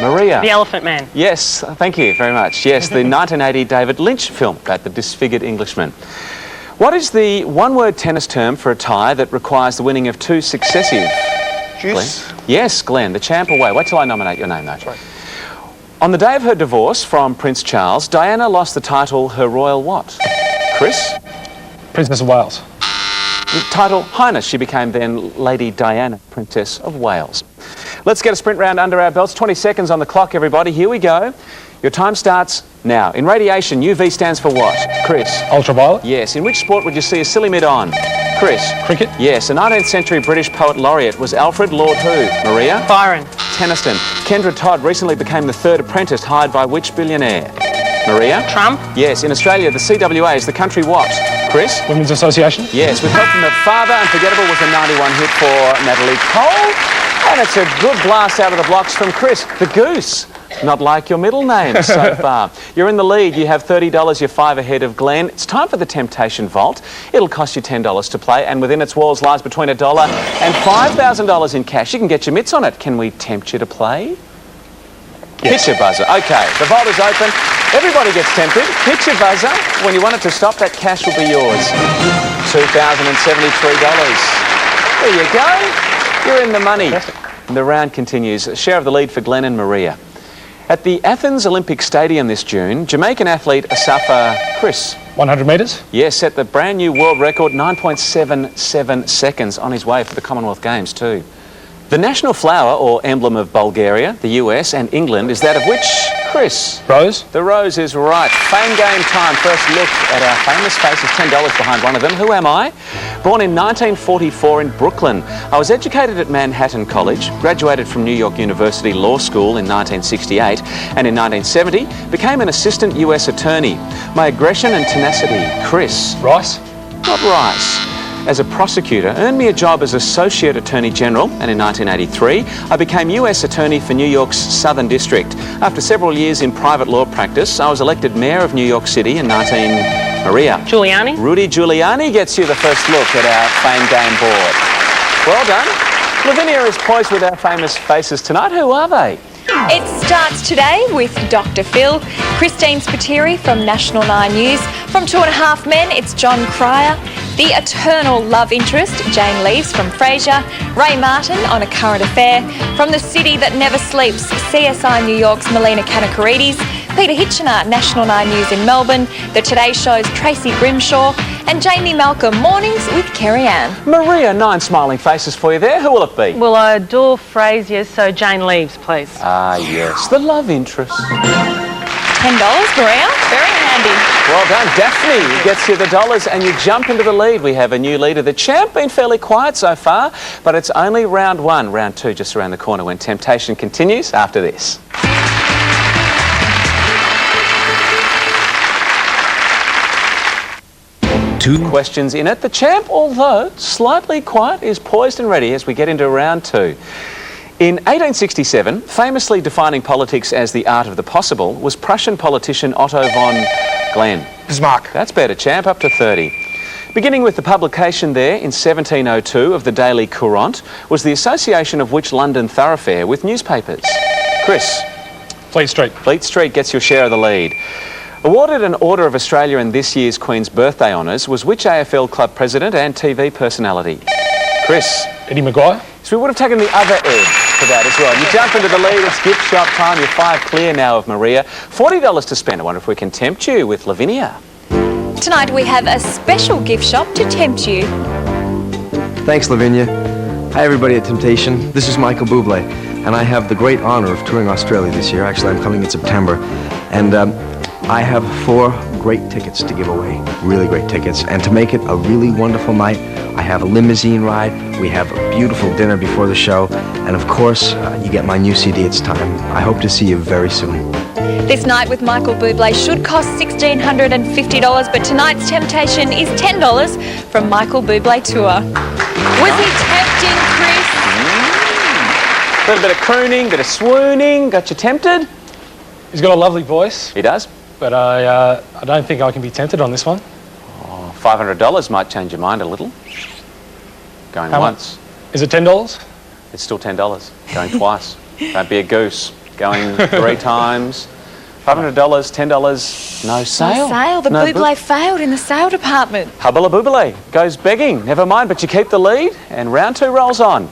Maria. The Elephant Man. Yes, thank you very much. Yes, the 1980 David Lynch film about the disfigured Englishman. What is the one-word tennis term for a tie that requires the winning of 2 successive... Juice? Glenn? Yes, Glenn, the champ away. Wait till I nominate your name, though. Sorry. On the day of her divorce from Prince Charles, Diana lost the title Her Royal what? Chris? Princess of Wales. The title Highness. She became then Lady Diana, Princess of Wales. Let's get a sprint round under our belts. 20 seconds on the clock, everybody. Here we go. Your time starts now. In radiation, UV stands for what? Chris? Ultraviolet. Yes. In which sport would you see a silly mid on? Chris? Cricket. Yes. A 19th century British poet laureate was Alfred Lord who? Maria? Byron. Tennyson. Kendra Todd recently became the 3rd apprentice hired by which billionaire? Maria? Trump. Yes. In Australia, the CWA is the country what? Chris? Women's Association. Yes. With help from the father, Unforgettable was a 91 hit for Natalie Cole. And it's a good blast out of the blocks from Chris. The Goose. Not like your middle name so far. You're in the lead. You have $30. You're 5 ahead of Glenn. It's time for the Temptation Vault. It'll cost you $10 to play, and within its walls lies between $1 and $5,000 in cash. You can get your mitts on it. Can we tempt you to play? Yes. Hit your buzzer. OK, the vault is open. Everybody gets tempted. Hit your buzzer. When you want it to stop, that cash will be yours. $2,073. There you go. You're in the money. And the round continues. A share of the lead for Glenn and Maria. At the Athens Olympic Stadium this June, Jamaican athlete Asafa Chris. 100 metres. Yes, set the brand new world record, 9.77 seconds, on his way for the Commonwealth Games too. The national flower or emblem of Bulgaria, the US and England is that of which? Chris? Rose. The rose is right. Fame game time. First look at our famous faces. $10 behind one of them. Who am I? Born in 1944 in Brooklyn. I was educated at Manhattan College, graduated from New York University Law School in 1968, and in 1970 became an assistant US attorney. My aggression and tenacity. Chris? Rice. Not Rice. As a prosecutor, earned me a job as Associate Attorney General, and in 1983 I became US Attorney for New York's Southern District. After several years in private law practice, I was elected Mayor of New York City in Maria. Giuliani. Rudy Giuliani gets you the first look at our Fame Game board. Well done. Lavinia is poised with our famous faces tonight. Who are they? It starts today with Dr. Phil, Christine Spiteri from National 9 News. From 2.5 Men, it's John Cryer. The eternal love interest, Jane Leaves from Frasier. Ray Martin on A Current Affair. From the city that never sleeps, CSI New York's Melina Kanakaridis. Peter Hitchener, National 9 News in Melbourne. The Today Show's Tracy Grimshaw. And Jamie Malcolm, Mornings with Kerry Ann. Maria, 9 smiling faces for you there. Who will it be? Well, I adore Frasier, so Jane Leaves, please. Ah, yes. The love interest. $10, Maria. Very handy. Well done. Daphne gets you the dollars and you jump into the lead. We have a new leader. The champ been fairly quiet so far, but it's only round 1. Round 2 just around the corner when temptation continues after this. Two questions in it. The champ, although slightly quiet, is poised and ready as we get into round 2. In 1867, famously defining politics as the art of the possible, was Prussian politician Otto von Glenn. Bismarck. That's better, champ, up to 30. Beginning with the publication there in 1702 of the Daily Courant, was the association of which London thoroughfare with newspapers? Chris? Fleet Street. Fleet Street gets your share of the lead. Awarded an Order of Australia in this year's Queen's Birthday Honours was which AFL club president and TV personality? Chris? Eddie Maguire. So we would have taken the other edge for that as well. You jump into the lead, it's gift shop time. You're 5 clear now of Maria. $40 to spend. I wonder if we can tempt you with Lavinia. Tonight we have a special gift shop to tempt you. Thanks, Lavinia. Hi, everybody at Temptation. This is Michael Bublé, and I have the great honor of touring Australia this year. Actually, I'm coming in September, and I have 4 great tickets to give away, really great tickets. And to make it a really wonderful night, I have a limousine ride, we have a beautiful dinner before the show, and of course, you get my new CD, It's Time. I hope to see you very soon. This night with Michael Bublé should cost $1,650, but tonight's temptation is $10 from Michael Bublé Tour. Was he tempting, Chris? A little bit of crooning, bit of swooning. Got you tempted? He's got a lovely voice. He does. But I don't think I can be tempted on this one. Oh, $500 might change your mind a little. Going How once. Is it $10? It's still $10. Going twice. Don't be a goose. going 3 times. $500, $10, no sale. No sale. The Buble failed in the sale department. Hubbala Buble goes begging. Never mind, but you keep the lead, and round 2 rolls on.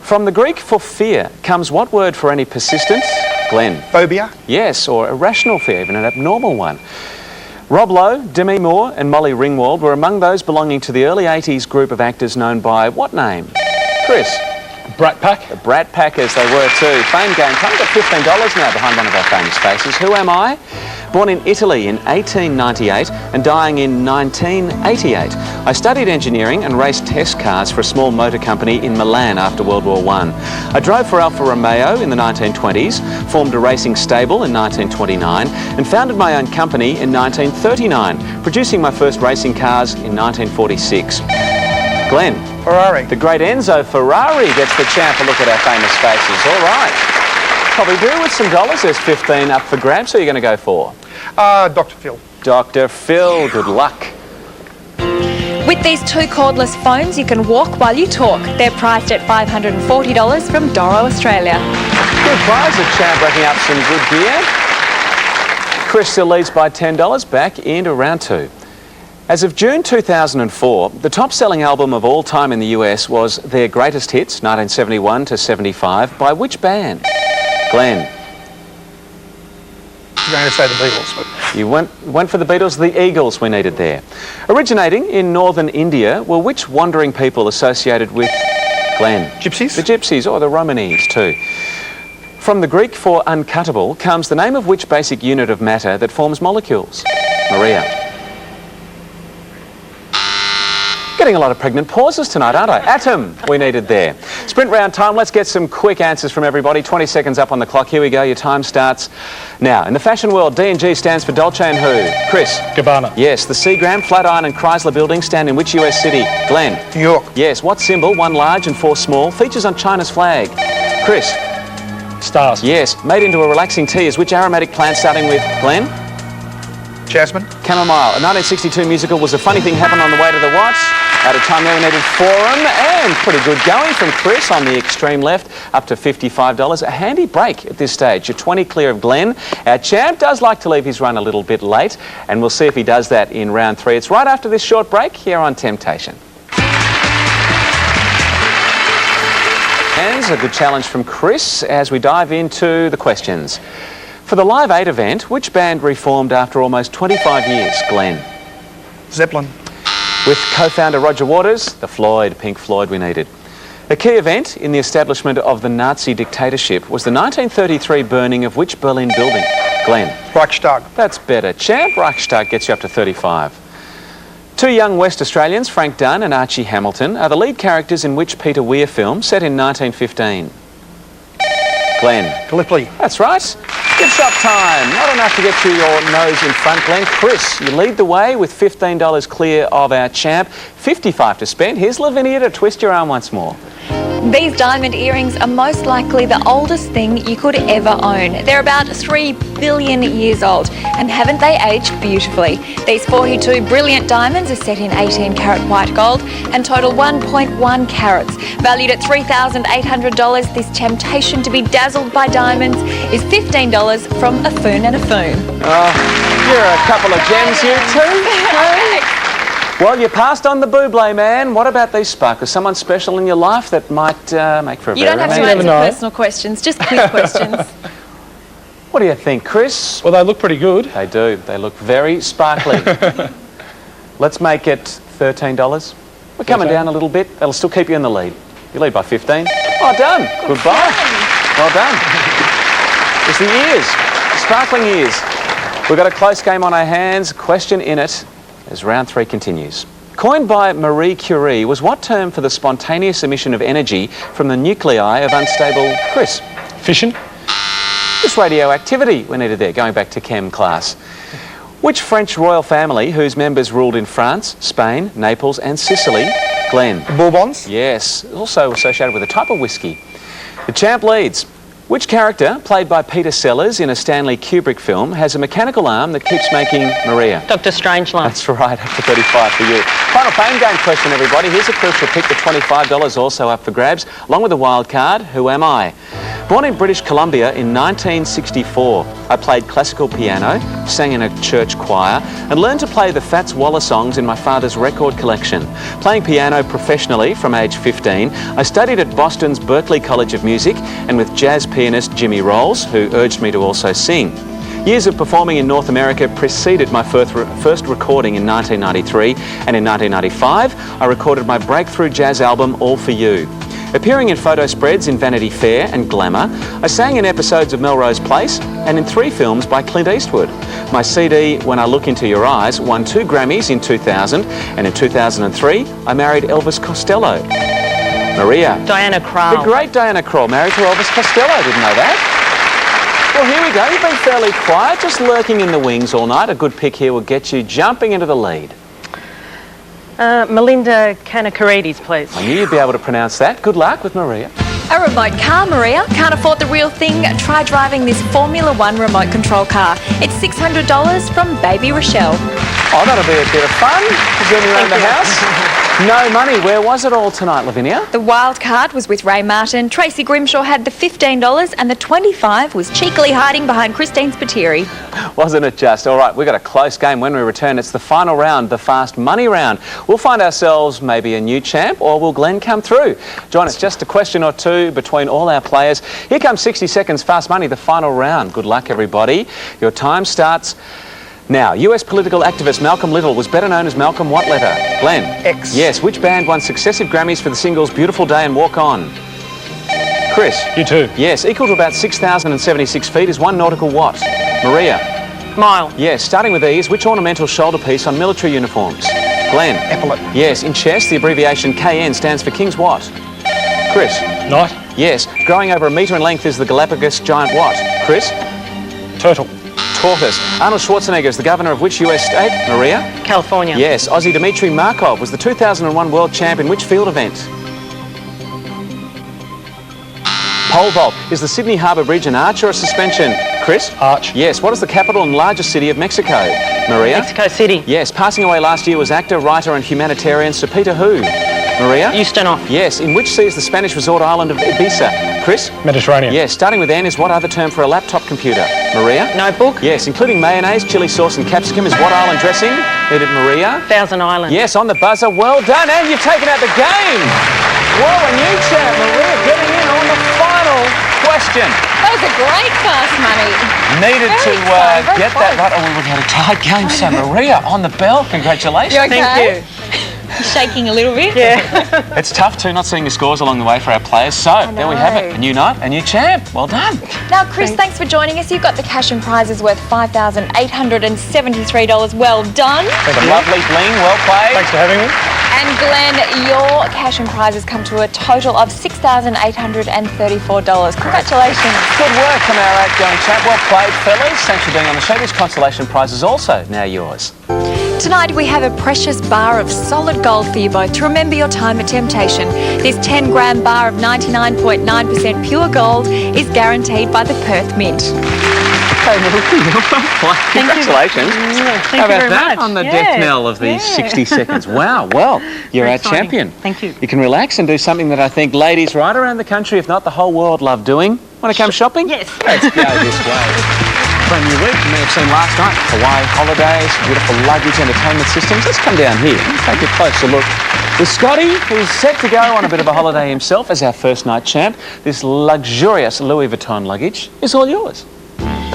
From the Greek for fear comes what word for any persistent? Glenn. Phobia. Yes, or irrational fear, even an abnormal one. Rob Lowe, Demi Moore and Molly Ringwald were among those belonging to the early 80s group of actors known by what name? Chris. Brat Pack. The Brat Packers, they were too. Fame game time, got $15 now behind one of our famous faces. Who am I? Born in Italy in 1898 and dying in 1988. I studied engineering and raced test cars for a small motor company in Milan after World War I. I drove for Alfa Romeo in the 1920s, formed a racing stable in 1929 and founded my own company in 1939, producing my first racing cars in 1946. Glenn. Ferrari. The great Enzo Ferrari gets the champ. A look at our famous faces. All right. Probably do with some dollars. There's 15 up for grabs. Who are you going to go for? Dr. Phil. Dr. Phil. Good luck. With these 2 cordless phones, you can walk while you talk. They're priced at $540 from Doro, Australia. Good prize. The champ racking up some good gear. Chris still leads by $10 back into round 2. As of June 2004, the top-selling album of all time in the US was their greatest hits, 1971 to 75, by which band? Glenn. I'm going to say the Beatles, but You went for the Beatles, the Eagles we needed there. Originating in northern India were which wandering people associated with Glenn? Gypsies. The Gypsies, or the Romanese too. From the Greek for uncuttable comes the name of which basic unit of matter that forms molecules? Maria. Getting a lot of pregnant pauses tonight, aren't I? Atom, we needed there. Sprint round time. Let's get some quick answers from everybody. 20 seconds up on the clock. Here we go. Your time starts now. In the fashion world, D&G stands for Dolce & who? Chris. Gabbana. Yes. The Seagram, Flatiron and Chrysler buildings stand in which US city? Glenn. New York. Yes. What symbol, 1 large and 4 small, features on China's flag? Chris. Stars. Yes. Made into a relaxing tea is which aromatic plant starting with? Glenn. Jasmine. Chamomile. A 1962 musical was A Funny Thing Happened on the Way to the What? Out of time there, we needed Forum, and pretty good going from Chris on the extreme left, up to $55. A handy break at this stage. You're 20 clear of Glenn. Our champ does like to leave his run a little bit late, and we'll see if he does that in round 3. It's right after this short break here on Temptation. And a good challenge from Chris as we dive into the questions. For the Live 8 event, which band reformed after almost 25 years? Glenn. Zeppelin. With co-founder Roger Waters, the Pink Floyd we needed. A key event in the establishment of the Nazi dictatorship was the 1933 burning of which Berlin building? Glenn. Reichstag. That's better. Champ. Reichstag gets you up to 35. 2 young West Australians, Frank Dunn and Archie Hamilton, are the lead characters in which Peter Weir film set in 1915? Glenn. Gallipoli. That's right. Good shot time. Not enough to get you your nose in front, Glenn. Chris, you lead the way with $15 clear of our champ. 55 to spend. Here's Lavinia to twist your arm once more. These diamond earrings are most likely the oldest thing you could ever own. They're about 3 billion years old, and haven't they aged beautifully? These 42 brilliant diamonds are set in 18-carat white gold and total 1.1 carats. Valued at $3,800, this temptation to be dazzled by diamonds is $15 from a Foon and a Foon. Oh, you're a couple of gems, you two. Well, you passed on the Buble, man. What about these sparklers? Someone special in your life that might make for a You very don't have to romantic... answer personal questions, just quick questions. What do you think, Chris? Well, they look pretty good. They do. They look very sparkly. Let's make it $13. We're coming down a little bit. That'll still keep you in the lead. You lead by 15. Oh, done. Goodbye. Well done. It's the ears. Sparkling ears. We've got a close game on our hands. Question in it as round 3 continues. Coined by Marie Curie was what term for the spontaneous emission of energy from the nuclei of unstable... Chris. Fission. Just radioactivity we needed there, going back to chem class. Which French royal family whose members ruled in France, Spain, Naples and Sicily? Glenn. The Bourbons. Yes, also associated with a type of whiskey. The champ leads. Which character, played by Peter Sellers in a Stanley Kubrick film, has a mechanical arm that keeps making Maria? Dr. Strangelove. That's right, up to 35 for you. Final fame game question, everybody. Here's a crucial pick, the $25 also up for grabs, along with a wild card. Who am I? Born in British Columbia in 1964, I played classical piano, sang in a church choir, and learned to play the Fats Waller songs in my father's record collection. Playing piano professionally from age 15, I studied at Boston's Berklee College of Music and with jazz pianist Jimmy Rolls, who urged me to also sing. Years of performing in North America preceded my first recording in 1993, and in 1995, I recorded my breakthrough jazz album, All For You. Appearing in photo spreads in Vanity Fair and Glamour, I sang in episodes of Melrose Place and in 3 films by Clint Eastwood. My CD, When I Look Into Your Eyes, won 2 Grammys in 2000, and in 2003, I married Elvis Costello. Maria. Diana Krall. The great Diana Krall, married to Elvis Costello. Didn't know that. Well, here we go. You've been fairly quiet, just lurking in the wings all night. A good pick here will get you jumping into the lead. Melinda Kanakaridis, please. I knew you'd be able to pronounce that. Good luck with Maria. A remote car, Maria. Can't afford the real thing? Try driving this Formula One remote control car. It's $600 from Baby Rochelle. Oh, that'll be a bit of fun. Zooming around the house. No money. Where was it all tonight, Lavinia? The wild card was with Ray Martin. Tracy Grimshaw had the $15 and the $25 was cheekily hiding behind Christine Spiteri. Wasn't it just? All right, we've got a close game when we return. It's the final round, the fast money round. We'll find ourselves maybe a new champ, or will Glenn come through? Join us, just a question or two between all our players. Here comes 60 seconds fast money, the final round. Good luck, everybody. Your time starts now. US political activist Malcolm Little was better known as Malcolm what letter? Glenn? X. Yes. Which band won successive Grammys for the singles Beautiful Day and Walk On? Chris? U2. Yes. Equal to about 6,076 feet is 1 nautical what? Maria? Mile. Yes. Starting with these, which ornamental shoulder piece on military uniforms? Glenn? Epaulet. Yes. In chess, the abbreviation KN stands for King's what? Chris? Knight. Yes. Growing over 1 metre in length is the Galapagos giant what? Chris? Turtle. Tortoise. Arnold Schwarzenegger is the governor of which US state? Maria? California. Yes. Aussie Dmitry Markov was the 2001 world champ in which field event? Pole vault. Is the Sydney Harbour Bridge an arch or a suspension? Chris? Arch. Yes. What is the capital and largest city of Mexico? Maria? Mexico City. Yes. Passing away last year was actor, writer and humanitarian Sir Peter who? Maria? Ustinov. Yes. In which sea is the Spanish resort island of Ibiza? Chris? Mediterranean. Yes. Starting with N is what other term for a laptop computer? Maria? Notebook. Yes. Including mayonnaise, chilli sauce and capsicum is what island dressing? Did it Maria? Thousand Island. Yes, on the buzzer. Well done. And you've taken out the game. Whoa, a new champ, Maria, getting in on the final question. That was a great fast money. Needed to get that right, or we would have had a tight game. So Maria on the bell. Congratulations. You okay? Thank you. Shaking a little bit. Yeah. It's tough too, not seeing the scores along the way for our players. So there we have it. A new night, a new champ. Well done. Now, Chris, thanks for joining us. You've got the cash and prizes worth $5,873. Well done. The lovely bling. Well played. Thanks for having me. And Glenn, your cash and prizes come to a total of $6,834. Congratulations. Good work from our outgoing champ. Well played, fellas. Thanks for being on the show. This consolation prize is also now yours. Tonight we have a precious bar of solid gold for you both to remember your time at Temptation. This 10-gram bar of 99.9% pure gold is guaranteed by the Perth Mint. Congratulations. Thank How you about very that much. on the Yeah. death knell of these 60 seconds? Wow, well, you're Very our exciting. champion. Thank you. You can relax and do something that I think ladies right around the country, if not the whole world, love doing. Want to come shopping? Yes. Let's go this way. Brand new week, you may have seen last night, Hawaii holidays, beautiful luggage entertainment systems. Let's come down here and take a closer look with Scotty, who's set to go on a bit of a holiday himself as our first night champ. This luxurious Louis Vuitton luggage is all yours.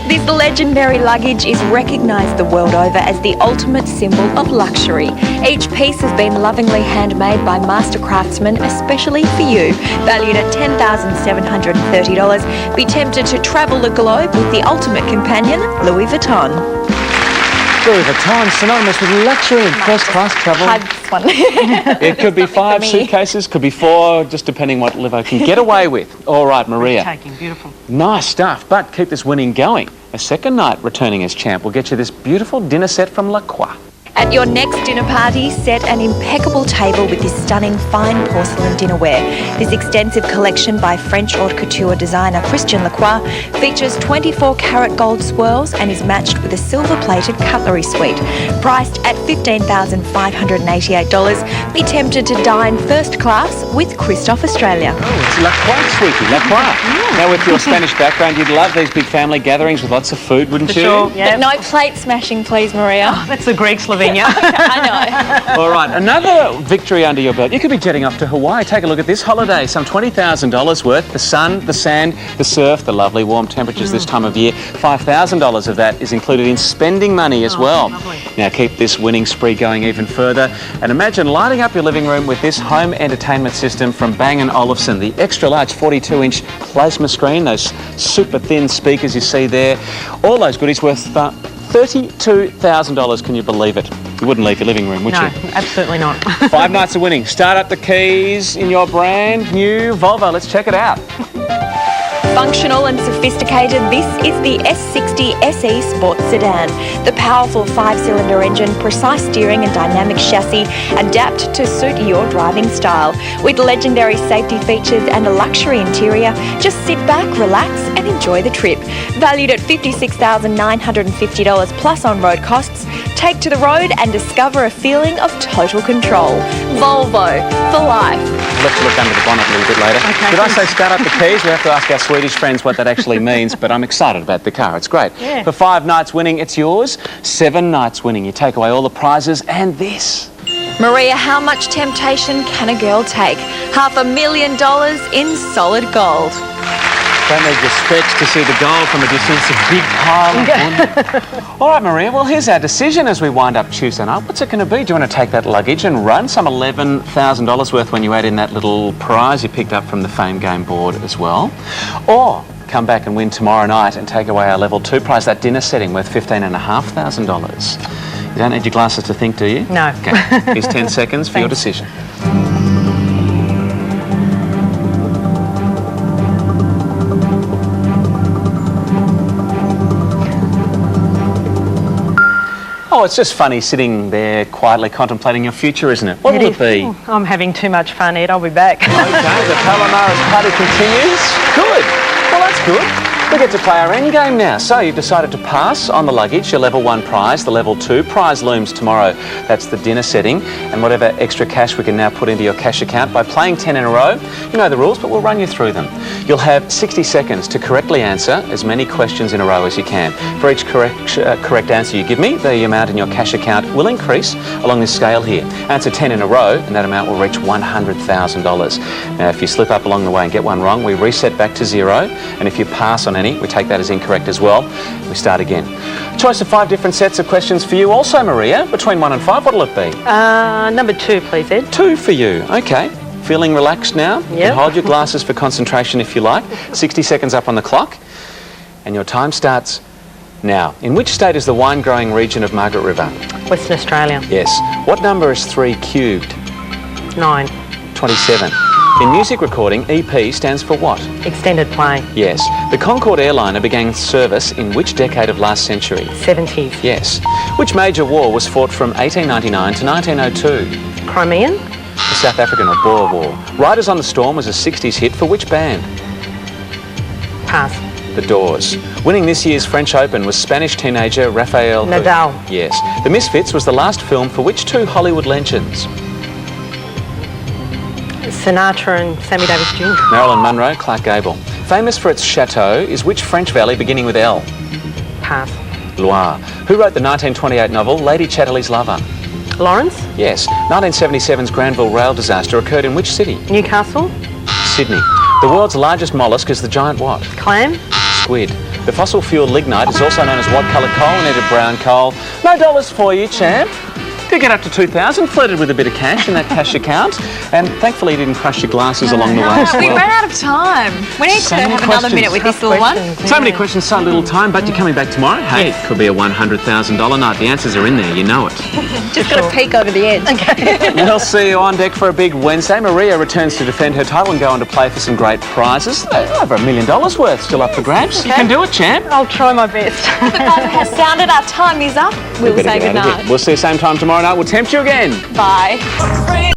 This legendary luggage is recognised the world over as the ultimate symbol of luxury. Each piece has been lovingly handmade by master craftsmen, especially for you. Valued at $10,730, be tempted to travel the globe with the ultimate companion, Louis Vuitton. Louis Vuitton, synonymous with luxury and first-class travel. Hide this one. It could be 5 me. suitcases, could be 4, just depending what Livo can get away with. All right, Maria. Taking. Beautiful. Nice stuff, but keep this winning going. A second night returning as champ will get you this beautiful dinner set from La Croix. At your next dinner party, set an impeccable table with this stunning fine porcelain dinnerware. This extensive collection by French haute couture designer Christian Lacroix features 24-carat gold swirls and is matched with a silver-plated cutlery suite. Priced at $15,588, be tempted to dine first class with Christophe Australia. Oh, it's Lacroix, sweetie, Lacroix. Now, with your Spanish background, you'd love these big family gatherings with lots of food, wouldn't you? Sure, yeah. But no plate smashing, please, Maria. That's the Greeks, Lavinia. I know. All right, another victory under your belt. You could be jetting off to Hawaii. Take a look at this holiday. Some $20,000 worth. The sun, the sand, the surf, the lovely warm temperatures this time of year. $5,000 of that is included in spending money as well. Lovely. Now, keep this winning spree going even further. And imagine lighting up your living room with this home entertainment system from Bang & Olufsen. The extra-large 42-inch plasma screen, those super thin speakers you see there. All those goodies worth $32,000. Can you believe it? You wouldn't leave your living room, would No, you? absolutely not. 5 nights of winning. Start up the keys in your brand new Volvo. Let's check it out. Functional and sophisticated, this is the S60 SE Sports Sedan. The powerful 5-cylinder engine, precise steering and dynamic chassis adapt to suit your driving style. With legendary safety features and a luxury interior, just sit back, relax and enjoy the trip. Valued at $56,950 plus on-road costs, take to the road and discover a feeling of total control. Volvo, for life. Let's look under the bonnet a little bit later. Okay, Did I say start up the keys? We have to ask our Swedish friends what that actually means, but I'm excited about the car. It's great. Yeah. For 5 nights winning, it's yours. 7 nights winning, you take away all the prizes and this. Maria, how much temptation can a girl take? $500,000 in solid gold. Don't need your specs to see the gold from a distance. A big pile of wood. All right, Maria, well, here's our decision as we wind up Tuesday night. What's it going to be? Do you want to take that luggage and run some $11,000 worth when you add in that little prize you picked up from the Fame Game board as well? Or come back and win tomorrow night and take away our level 2 prize, that dinner setting worth $15,500. You don't need your glasses to think, do you? No. Okay. Here's 10 seconds for your decision. Oh, it's just funny sitting there quietly contemplating your future, isn't it? What will it be? I'm having too much fun, Ed. I'll be back. Okay, the Palomares party continues. Good. Well, that's good. We get to play our end game now. So you've decided to pass on the luggage, your level 1 prize. The level 2 prize looms tomorrow. That's the dinner setting. And whatever extra cash we can now put into your cash account by playing 10 in a row. You know the rules, but we'll run you through them. You'll have 60 seconds to correctly answer as many questions in a row as you can. For each correct answer you give me, the amount in your cash account will increase along this scale here. Answer 10 in a row and that amount will reach $100,000. Now, if you slip up along the way and get one wrong, we reset back to 0. And if you pass on any, we take that as incorrect as well. We start again. Choice of 5 different sets of questions for you also, Maria. Between 1 and 5, what'll it be? Number 2, please, Ed. 2 for you. Okay. Feeling relaxed now? You Yep. can hold your glasses for concentration if you like. 60 seconds up on the clock. And your time starts now. In which state is the wine-growing region of Margaret River? Western Australia. Yes. What number is 3 cubed? 9. 27. In music recording, EP stands for what? Extended play. Yes. The Concorde airliner began service in which decade of last century? 70s. Yes. Which major war was fought from 1899 to 1902? Crimean. The South African or Boer War. Riders on the Storm was a 60s hit for which band? Pass. The Doors. Winning this year's French Open was Spanish teenager Rafael Nadal. Yes. The Misfits was the last film for which 2 Hollywood legends? Sinatra and Sammy Davis Jr. Marilyn Monroe, Clark Gable. Famous for its chateau is which French valley beginning with L? Pass. Loire. Who wrote the 1928 novel Lady Chatterley's Lover? Lawrence. Yes. 1977's Granville rail disaster occurred in which city? Newcastle. Sydney. The world's largest mollusk is the giant what? Clam. Squid. The fossil fuel lignite is also known as what coloured coal? We needed brown coal. No dollars for you, champ. Did get up to 2,000, flirted with a bit of cash in that cash account, and thankfully you didn't crush your glasses along the way as We well. ran out of time. We need So to many have another questions. minute with this little one. So many questions, so little time, but you're coming back tomorrow? Hey, it could be a $100,000 night. The answers are in there, you know it. Just got to peek over the edge. We'll see you on deck for a big Wednesday. Maria returns to defend her title and go on to play for some great prizes. Over $1 million worth still up for grabs. You can do it, champ. I'll try my best. The buzzer has sounded. Our time is up. We'll Better say get out of goodnight. here. We'll see you same time tomorrow night. We'll tempt you again. Bye.